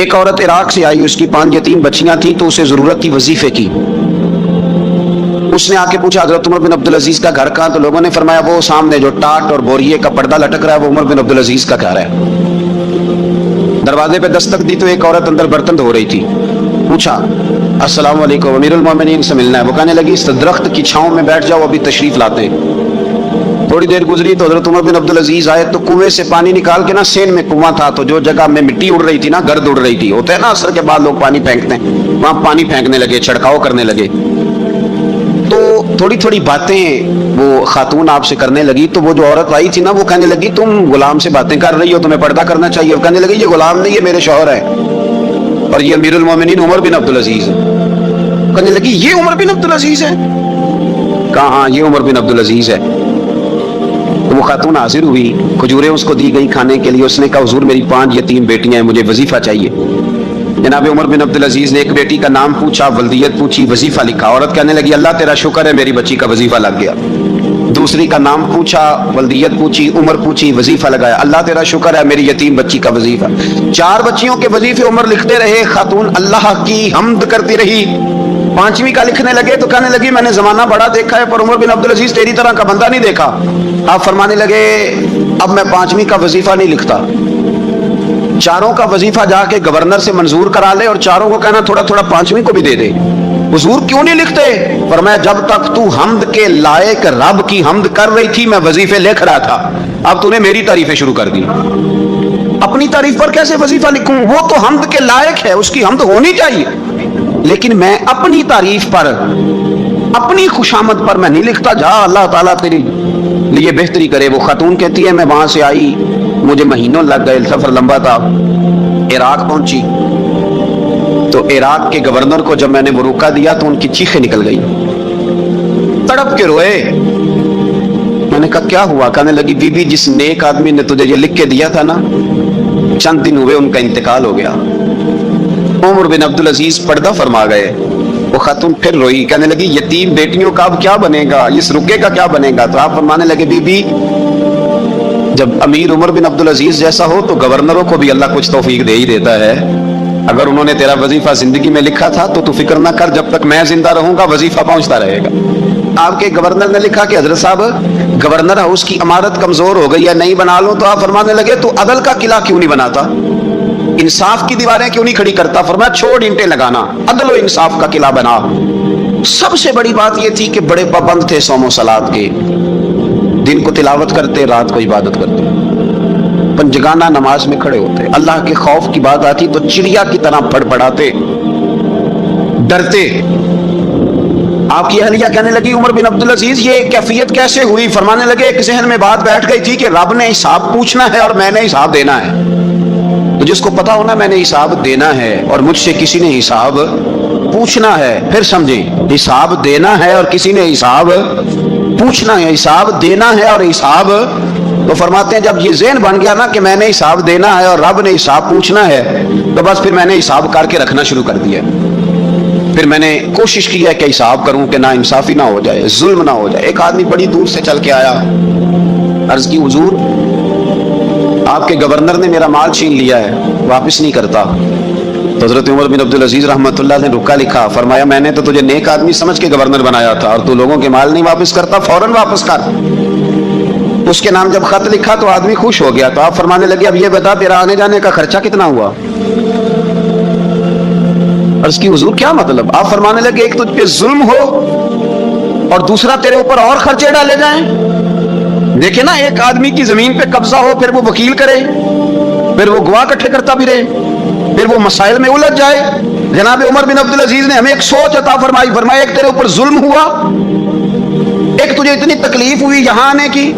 ایک عورت عراق سے آئی, اس کی 5 یتیم بچیاں تھیں, تو اسے ضرورت تھی وظیفے کی. اس نے آ کے پوچھا حضرت عمر بن عبدالعزیز کا گھر کہاں؟ تو لوگوں نے فرمایا وہ سامنے جو ٹاٹ اور بوریے کا پردہ لٹک رہا ہے وہ عمر بن عبدالعزیز کا گھر ہے. دروازے پہ دستک دی تو ایک عورت اندر برتن دھو رہی تھی. پوچھا السلام علیکم, امیر المومنین سے ملنا ہے. وہ کہنے لگی اس درخت کی چھاؤں میں بیٹھ جاؤ, ابھی تشریف لاتے ہیں. تھوڑی دیر گزری تو حضرت عمر بن عبدالعزیز آئے تو کنویں سے پانی نکال کے نا, سین میں کنواں تھا تو جو جگہ میں مٹی اڑ رہی تھی نا, گرد اڑ رہی تھی, ہوتا ہے نا عصر کے بعد لوگ پانی پھینکتے ہیں, وہاں پانی پھینکنے لگے, چھڑکاؤ کرنے لگے. تو تھوڑی تھوڑی باتیں وہ خاتون آپ سے کرنے لگی. تو وہ جو عورت آئی تھی نا, وہ کہنے لگی تم غلام سے باتیں کر رہی ہو, تمہیں پردہ کرنا چاہیے. وہ کہنے لگی یہ غلام نہیں, یہ میرے شوہر ہے اور یہ امیر المومنین عمر بن عبدالعزیز ہے. کہنے لگی یہ عمر بن عبدالعزیز ہے؟ کہا ہاں یہ عمر بن عبدالعزیز ہے. تو وہ خاتون حاضر ہوئی, کھجوریں اس کو دی گئی کھانے کے لیے. اس نے کہا حضور میری 5 یتیم بیٹیاں ہیں, مجھے وظیفہ چاہیے. جناب عمر بن عبدالعزیز نے ایک بیٹی کا نام پوچھا, ولدیت پوچھی, وظیفہ لکھا. عورت کہنے لگی اللہ تیرا شکر ہے میری بچی کا وظیفہ لگ گیا. دوسری کا نام پوچھا, ولدیت پوچھی, عمر پوچھی, وظیفہ لگایا. اللہ تیرا شکر ہے میری یتیم بچی کا وظیفہ. 4 بچیوں کے وظیفے عمر لکھتے رہے. خاتون اللہ کی حمد کرتی رہی. 5ویں کا لکھنے لگے تو کہنے لگی میں نے زمانہ بڑا دیکھا ہے پر عمر بن عبدالعزیز تیری طرح کا بندہ نہیں دیکھا. آپ فرمانے لگے اب میں 5ویں کا وظیفہ نہیں لکھتا, 4 کا وظیفہ جا کے گورنر سے منظور کرا لے اور 4 کو کہنا تھوڑا تھوڑا 5ویں کو بھی دے دے. حضور کیوں نہیں لکھتے؟ فرمایا جب تک تو حمد کے لائق رب کی حمد کر رہی تھی میں وظیفے لکھ رہا تھا, اب تو نے میری تعریفیں شروع کر دی. اپنی تعریف پر کیسے وظیفہ لکھوں؟ وہ تو حمد کے لائق ہے, اس کی حمد ہونی چاہیے, لیکن میں اپنی تعریف پر, اپنی خوشامد پر میں نہیں لکھتا. جا اللہ تعالیٰ تیری لیے بہتری کرے. وہ خاتون کہتی ہے میں وہاں سے آئی, مجھے مہینوں لگ گئے, سفر لمبا تھا. عراق پہنچی تو عراق کے گورنر کو جب میں نے وہ روکا دیا تو ان کی چیخیں نکل گئی, تڑپ کے روئے. میں نے کہا کیا ہوا؟ کہنے لگی بی بی جس نیک آدمی نے تجھے یہ لکھ کے دیا تھا نا, چند دن ہوئے ان کا انتقال ہو گیا. عمر بن عبدالعزیز پردہ فرما گئے. وہ خاتون پھر روئی, کہنے لگی یتیم بیٹیوں کا اب کیا بنے گا, اس رکے کا کیا بنے گا؟ تو آپ فرمانے لگے بی بی جب امیر عمر بن عبدالعزیز جیسا ہو تو گورنروں کو بھی اللہ کچھ توفیق دے ہی دیتا ہے. اگر انہوں نے تیرا وظیفہ زندگی میں لکھا تھا تو فکر نہ کر, جب تک میں زندہ رہوں گا وظیفہ پہنچتا رہے گا. آپ کے گورنر نے لکھا کہ حضرت صاحب گورنر ہاؤس کی عمارت کمزور ہو گئی ہے, نہیں بنا لوں. تو آپ فرمانے لگے تو عدل کا قلعہ کیوں نہیں بناتا, انصاف کی دیواریں کیوں نہیں کھڑی کرتا؟ فرمایا چھوڑ اینٹیں لگانا, عدل و انصاف کا قلعہ بنا. سب سے بڑی بات یہ تھی کہ بڑے پابند تھے صوم و صلات کے, دن کو تلاوت کرتے, رات کو عبادت کرتے, پنجگانہ نماز میں کھڑے ہوتے. اللہ کے خوف کی بات آتی تو چڑیا کی طرح پڑپڑاتے, ڈرتے. آپ کی اہلیہ کہنے لگی عمر بن عبدالعزیز یہ کیفیت کیسے ہوئی؟ فرمانے لگے ایک ذہن میں بات بیٹھ گئی تھی کہ رب نے حساب پوچھنا ہے اور میں نے حساب دینا ہے. تو جس کو پتا ہونا میں نے حساب دینا ہے اور مجھ سے کسی نے حساب پوچھنا ہے, پھر سمجھیں, حساب دینا ہے اور کسی نے حساب پوچھنا ہے, حساب دینا ہے اور حساب. تو فرماتے ہیں جب یہ ذہن بن گیا نا کہ میں نے حساب دینا ہے اور رب نے حساب پوچھنا ہے, تو بس پھر میں نے حساب کر کے رکھنا شروع کر دیا. پھر میں نے کوشش کی ہے کہ حساب کروں کہ نا انصافی نہ ہو جائے, ظلم نہ ہو جائے. ایک آدمی بڑی دور سے چل کے آیا, عرض کی حضور آپ کے گورنر نے میرا مال چھین لیا ہے, واپس نہیں کرتا. تو حضرت عمر بن عبدالعزیز رحمۃ اللہ نے رکا لکھا, فرمایا میں نے تو تجھے نیک آدمی سمجھ کے گورنر بنایا تھا اور تو لوگوں کے مال نہیں واپس کرتا, فوراً واپس کر. اس کے نام جب خط لکھا تو آدمی خوش ہو گیا. تو آپ فرمانے لگے اب یہ بتا تیرا آنے جانے کا خرچہ کتنا ہوا؟ عرض کی حضور کیا مطلب؟ آپ فرمانے لگے ایک تجھ پہ ظلم ہو اور دوسرا تیرے اوپر اور خرچے ڈالے جائیں. دیکھیں نا, ایک آدمی کی زمین پہ قبضہ ہو, پھر وہ وکیل کرے, پھر وہ گواہ اکٹھے کرتا بھی رہے, پھر وہ مسائل میں الجھ جائے. جناب عمر بن عبدالعزیز نے ہمیں ایک سوچ عطا فرمائی. فرمایا ایک تیرے اوپر ظلم ہوا, ایک تجھے اتنی تکلیف ہوئی یہاں آنے کی,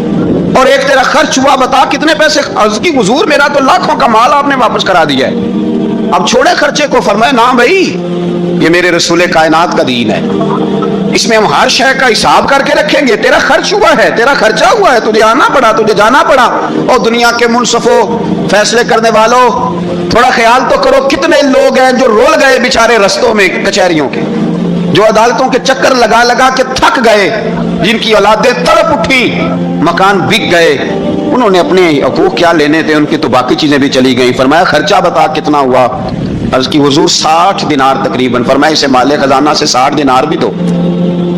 اور ایک تیرا خرچ ہوا, بتا کتنے پیسے؟ عرض کی حضور میرا تو لاکھوں کا مال آپ نے واپس کرا دیا ہے, اب چھوڑے خرچے کو. فرمایا نا بھائی یہ میرے رسول کائنات کا دین ہے, اس میں ہم ہر شے کا حساب کر کے رکھیں گے. تیرا خرچ ہوا ہے, تیرا خرچہ ہوا ہے, تجھے آنا پڑا, تجھے جانا پڑا. اور دنیا کے منصفوں, فیصلے کرنے والوں, تھوڑا خیال تو کرو کتنے لوگ ہیں جو رول گئے بیچارے رستوں میں کچہریوں کے, جو عدالتوں کے چکر لگا لگا کے تھک گئے, جن کی اولادیں تڑپ اٹھی, مکان بک گئے, انہوں نے اپنے حقوق کیا لینے تھے، ان کی تو باقی چیزیں بھی چلی گئیں. فرمایا خرچہ بتا کتنا ہوا؟ عرض کی حضور 60 دینار تقریباً. فرمایا اسے مال خزانہ سے 60 دینار بھی دو.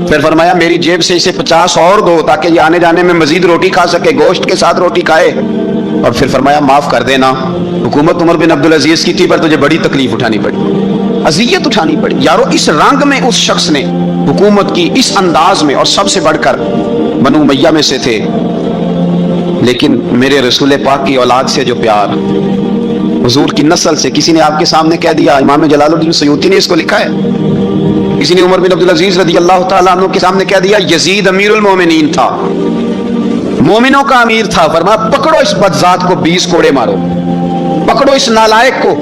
پھر فرمایا میری جیب سے اسے 50 اور دو تاکہ یہ آنے جانے میں مزید روٹی کھا سکے، گوشت کے ساتھ روٹی کھائے. اور پھر فرمایا معاف کر دینا. حکومت عمر بن عبدالعزیز کی تھی پر تجھے بڑی تکلیف اٹھانی پڑی، اذیت اٹھانی پڑی. یارو اس رنگ میں اس شخص نے حکومت کی، اس انداز میں، اور سب سے بڑھ کر بنو امیہ میں سے تھے. لیکن میرے رسول پاک کی اولاد سے جو پیار، حضور کی نسل سے، کسی نے آپ کے سامنے کہہ دیا، امام جلال الدین سیوطی نے اس کو لکھا ہے، کسی نے عمر بن عبدالعزیز رضی اللہ تعالیٰ عنہ کے سامنے کہہ دیا یزید امیر المومنین تھا، مومنوں کا امیر تھا. فرمایا پکڑو اس بدذات کو 20 کوڑے مارو، پکڑو اس نالائق کو،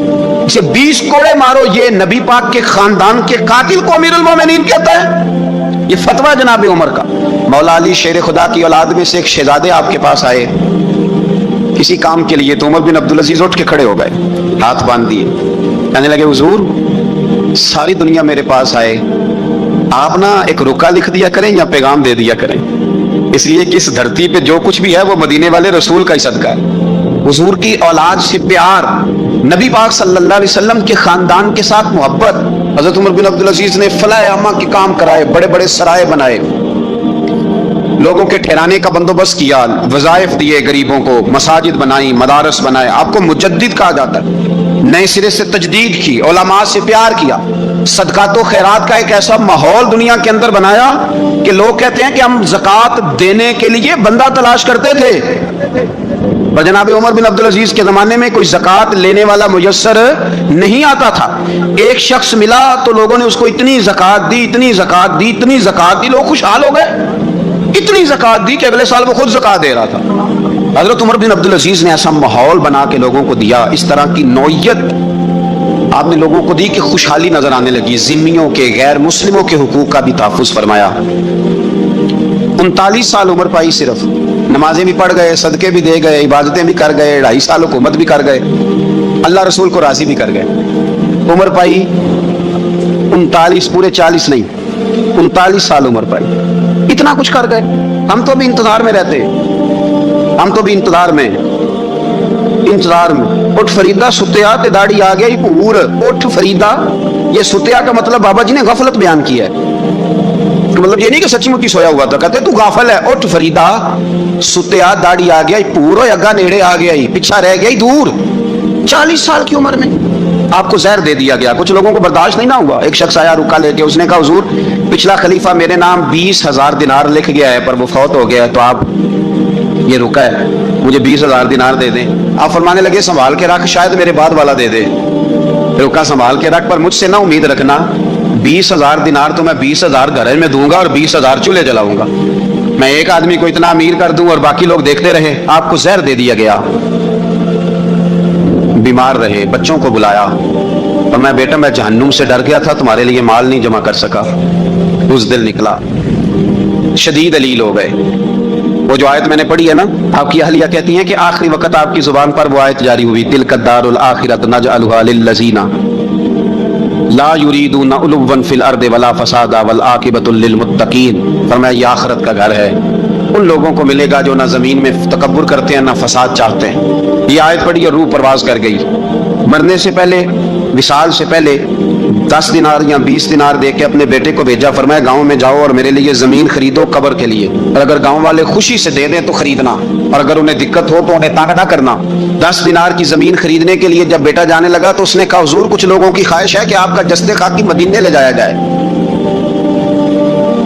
اسے 20 کوڑے مارو. یہ نبی پاک کے خاندان کے قاتل کو امیر المومنین کہتا ہے. یہ فتویٰ جناب عمر کا. مولا علی شیر خدا کی اولاد میں سے ایک شہزادے آپ کے پاس آئے کسی کام کے لیے، تو عمر بن عبدالعزیز اٹھ کے کھڑے ہو گئے، ہاتھ باندھ دیے، کہنے لگے حضور ساری دنیا میرے پاس آئے، آپ نا ایک رکا لکھ دیا کریں یا پیغام دے دیا کریں، اس لیے کہ اس دھرتی پہ جو کچھ بھی ہے وہ مدینے والے رسول کا ہی صدقہ ہے. حضور کی اولاد سے پیار، نبی پاک صلی اللہ علیہ وسلم کے خاندان کے ساتھ محبت. حضرت عمر بن عبدالعزیز نے فلاح عامہ کے کام کرائے، بڑے بڑے سرائے بنائے، لوگوں کے ٹھہرانے کا بندوبست کیا، وظائف دیے غریبوں کو، مساجد بنائی، مدارس بنائے. آپ کو مجدد کہا جاتا ہے. نئے سرے سے تجدید کی، علماء سے پیار کیا، صدقات و خیرات کا ایک ایسا ماحول دنیا کے اندر بنایا کہ لوگ کہتے ہیں کہ ہم زکوٰۃ دینے کے لیے بندہ تلاش کرتے تھے، پر جناب عمر بن عبدالعزیز کے زمانے میں کوئی زکوٰۃ لینے والا میسر نہیں آتا تھا. ایک شخص ملا تو لوگوں نے اس کو اتنی زکوٰۃ دی، اتنی زکوٰۃ دی، اتنی زکوٰۃ دی، لوگ خوشحال ہو گئے. اتنی زکوٰۃ دی کہ اگلے سال وہ خود زکوٰۃ دے رہا تھا. حضرت عمر بن عبدالعزیز نے ایسا ماحول بنا کے لوگوں کو دیا، اس طرح کی نوعیت آپ نے لوگوں کو دی کہ خوشحالی نظر آنے لگی. ذمیوں کے، غیر مسلموں کے حقوق کا بھی تحفظ فرمایا. 39 سال عمر پائی، صرف نمازیں بھی پڑھ گئے، صدقے بھی دے گئے، عبادتیں بھی کر گئے، 2.5 سال حکومت بھی کر گئے، اللہ رسول کو راضی بھی کر گئے. عمر پائی 39، پورے 40 نہیں، 39 سال عمر پائی. اتنا کچھ کر گئے. ہم تو بھی انتظار میں رہتے، ہم تو بھی انتظار میں. اٹھ فریدہ ستیا تے داڑھی آ گیا پور. اٹھ فریدہ، یہ ستیا کا مطلب بابا جی نے غفلت بیان کیا ہے. مطلب یہ نہیں کہ سچی مچی سویا ہوا تھا، کہتے تو غافل ہے. اٹھ فریدہ ستیا داڑھی آ گیا پور، اگا نیڑے آ گیا، پیچھا رہ گیا دور. 40 سال کی عمر میں آپ کو زہر دے دیا گیا. کچھ لوگوں کو برداشت نہیں نہ ہوا. ایک شخص آیا رکا لے کے، اس نے کہا حضور پچھلا خلیفہ میرے نام 20,000 دینار لکھ گیا ہے پر وہ فوت ہو گیا ہے، تو آپ یہ رکا ہے مجھے 20,000 دینار دے دیں. آپ فرمانے لگے سنبھال کے رکھ، شاید میرے بعد والا دے دے. رکا سنبھال کے رکھ، پر مجھ سے نہ امید رکھنا 20,000 دینار تو میں 20,000 گھر میں دوں گا اور 20,000 چولہے جلاؤں گا. میں ایک آدمی کو اتنا امیر کر دوں اور باقی لوگ دیکھتے رہے. آپ کو زہر دے دیا گیا، بیمار رہے، بچوں کو بلایا اور میں بیٹا میں جہنم سے ڈر گیا تھا، تمہارے لیے مال نہیں جمع کر سکا. اس دل نکلا، شدید علیل ہو گئے. وہ جو آیت میں نے پڑھی ہے نا، آپ کی اہلیہ کہتی ہیں کہ آخری وقت آپ کی زبان پر وہ آیت جاری ہوئی، تلک الدار الآخرۃ نجعلها للذین لا یریدون علوا فی الارض ولا فسادا والعاقبۃ للمتقین. فرمایا یہ آخرت کا گھر ہے، ان لوگوں کو ملے گا جو نہ زمین میں تکبر کرتے ہیں نہ فساد چاہتے ہیں. یہ آیت پڑھی اور روح پرواز کر گئی. مرنے سے پہلے، وصال سے پہلے 10 دینار یا 20 دینار دے کے اپنے بیٹے کو بھیجا. فرمایا گاؤں میں جاؤ اور میرے لیے زمین خریدو قبر کے لیے، اور اگر گاؤں والے خوشی سے دے دیں تو خریدنا، اور اگر انہیں دقت ہو تو انہیں تنگ نہ کرنا. 10 دینار کی زمین خریدنے کے لیے جب بیٹا جانے لگا تو اس نے کہا حضور کچھ لوگوں کی خواہش ہے کہ آپ کا جسد خاکی مدینے لے جایا جائے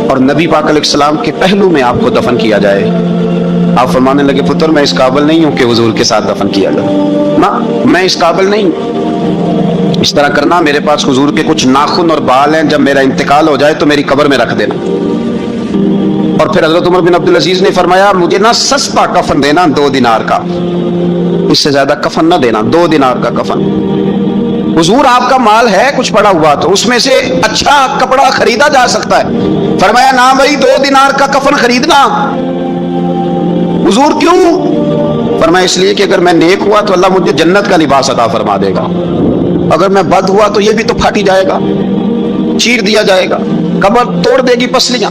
اور نبی پاک علیہ السلام کے پہلو میں آپ کو دفن کیا جائے. آپ فرمانے لگے پتر میں اس قابل نہیں ہوں کہ حضور کے ساتھ دفن کیا جائے، نہ میں اس قابل نہیں. اس طرح کرنا، میرے پاس حضور کے کچھ ناخن اور بال ہیں، جب میرا انتقال ہو جائے تو میری قبر میں رکھ دینا. اور پھر حضرت عمر بن عبدالعزیز نے فرمایا مجھے نہ سستا کفن دینا 2 دینار کا، اس سے زیادہ کفن نہ دینا، 2 دینار کا کفن. حضور آپ کا مال ہے کچھ پڑا ہوا تو اس میں سے اچھا کپڑا خریدا جا سکتا ہے. فرمایا نہ بھائی 2 دینار کا کفن خریدنا. حضور کیوں؟ فرمایا اس لیے کہ اگر میں نیک ہوا تو اللہ مجھے جنت کا لباس عطا فرما دے گا، اگر میں بد ہوا تو یہ بھی تو پھاٹی جائے گا، چیر دیا جائے گا، قبر توڑ دے گی پسلیاں.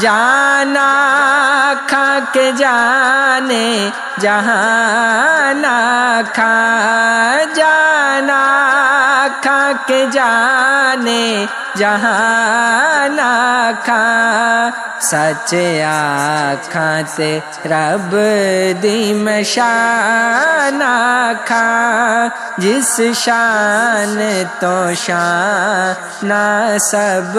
جانا کھا کے جانے جہانا کھا جانا کھا کے جانے جہانا کھا سچ آکھاں تے رب دی میں شان آکھاں جس شان تو شان سب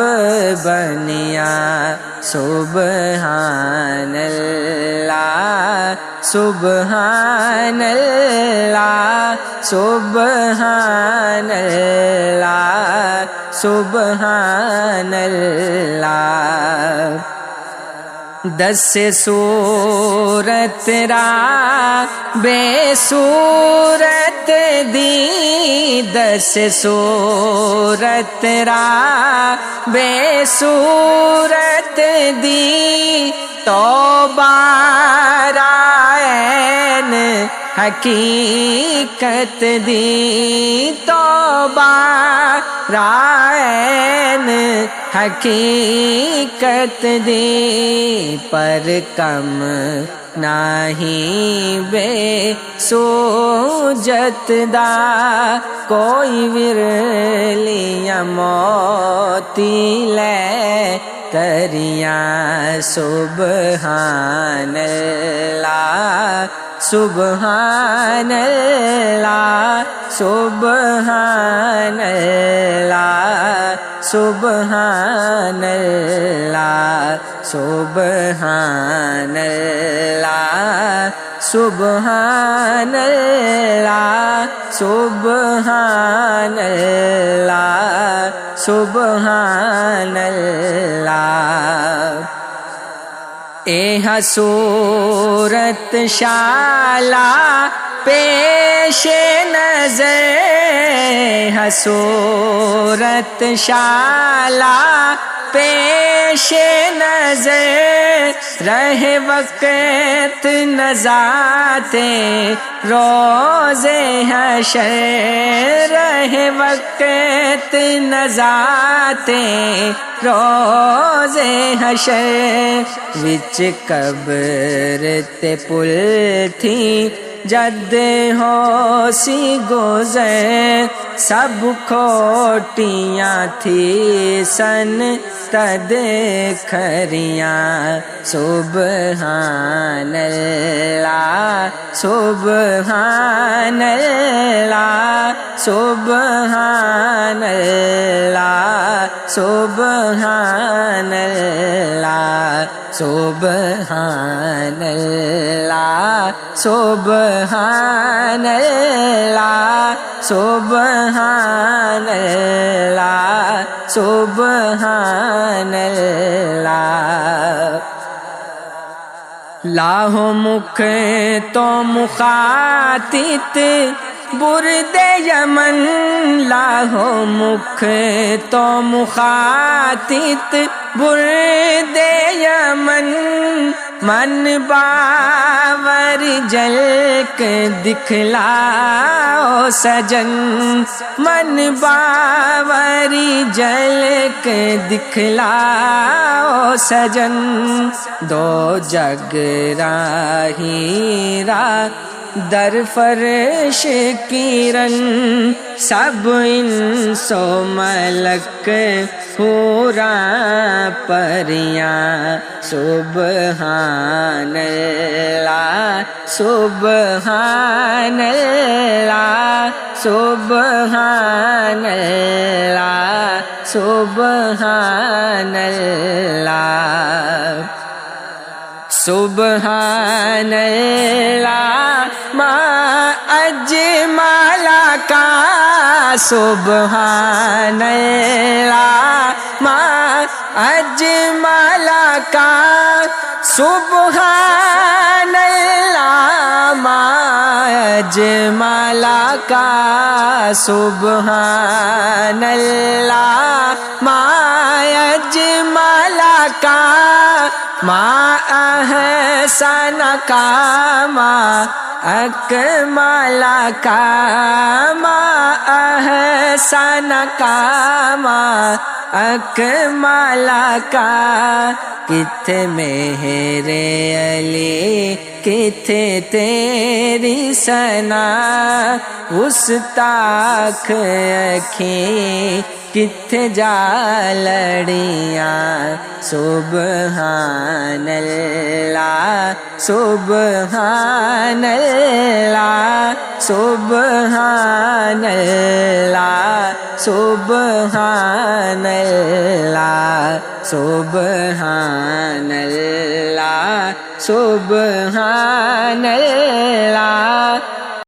بنیا سبحان اللہ سبحان اللہ سبحان اللہ سبحان اللہ دس صورت را بے صورت دی دس صورت را بے صورت دی توبہ رائن حقیقت دی توبہ رائن حقیقت دی پر کم نہیں بے سوجت دا کوئی ورلیاں موتی لے کریاں سبحان اللہ سبحان اللہ سبحان اللہ سبحان اللہ سبحان اللہ سبحان اللہ سبحان اللہ سبحان اللہ اے صورت شالا پیش نظر صورت شالا پیش نظر رہ وقت نذات روز حشر رہ وقت نذات روز حشر وچ قبر تے پل تھی جد ہو سی گزر سب کھوٹیاں تھی سن تد کھریاں سبحان اللہ سبحان اللہ سبحان اللہ سبحان اللہ سبحان اللہ سبحان اللہ سبحان اللہ سبحان اللہ لاہو مکھ تو مخاطب برد یمن لاہو مکھ تو مخاطب برد یمن من باور جلک دکھلاؤ سجن من باوری جلک دکھلاؤ سجن دو جگ راہی را در فرش کرن سب انسو ملک پورا پریاں سبحان اللہ سبحان اللہ سبحان اللہ سبحان اللہ سبحان اللہ ما اجمل کا سبحان اللہ ما اجمل کا سبحان اللہ ما اجمل کا سبحان اللہ ما اجمل کا ما احسن کا ما اکمل کما احسن کما اکمل کا کتھے مہر علی کتھے تیری ثنا گستاخ اکھیں کتھے جا لڑیاں سبحان اللہ سبحان اللہ سبحان اللہ سبحان اللہ سبحان اللہ سبحان اللہ